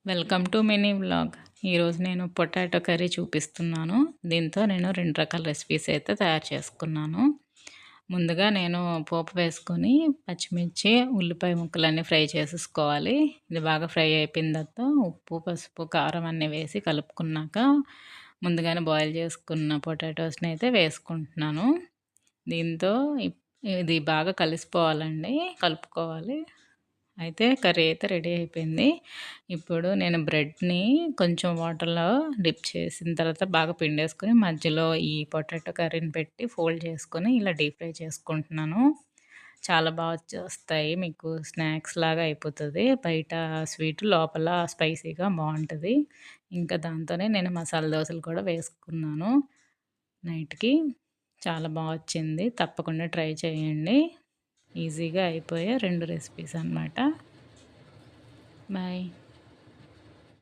Welcome to mini vlog. ఈరోజు నేను potato curry చూపిస్తున్నాను. దీంతో నేను 2 రకాల రెసిపీస్ అయితే తయారు చేసుకున్నాను. ముందుగా నేను పోపు వేసుకొని పచ్చిమిర్చి, ఉల్లిపాయ ముక్కలన్నీ ఫ్రై చేసేసుకోవాలి. ఇది బాగా ఫ్రై అయిపోయిన తర్వాత ఉప్పు, పసుపు, కారం అన్నీ వేసి కలుపుకున్నాక ముందుగానే బాయిల్ చేసుకున్న పొటాటోస్‌ని అయితే వేసుకుంటున్నాను. దీంతో ఇది బాగా కలిసిపోవాలండి. కలుపుకోవాలి. అయితే కర్రీ అయితే రెడీ అయిపోయింది. ఇప్పుడు నేను బ్రెడ్‌ని కొంచెం వాటర్‌లో డిప్ చేసిన తర్వాత బాగా పిండేసుకొని మధ్యలో ఈ పొటాటో కర్రీని పెట్టి ఫోల్డ్ చేసుకొని ఇలా డీప్ ఫ్రై చేసుకుంటున్నాను. చాలా వచ్చేస్తాయి. మీకు స్నాక్స్ లాగా అయిపోతది. బయట స్వీట్ లోపల స్పైసీగా బావుంటది. ఇంకా దాంతోనే నేను మసాలా దోసలు కూడా వేసుకున్నాను నైట్‌కి. చాలా వచ్చింది. తప్పకుండా ట్రై చేయండి. ఈజీగా అయిపోయే 2 రెసిపీస్ అనమాట. బాయ్.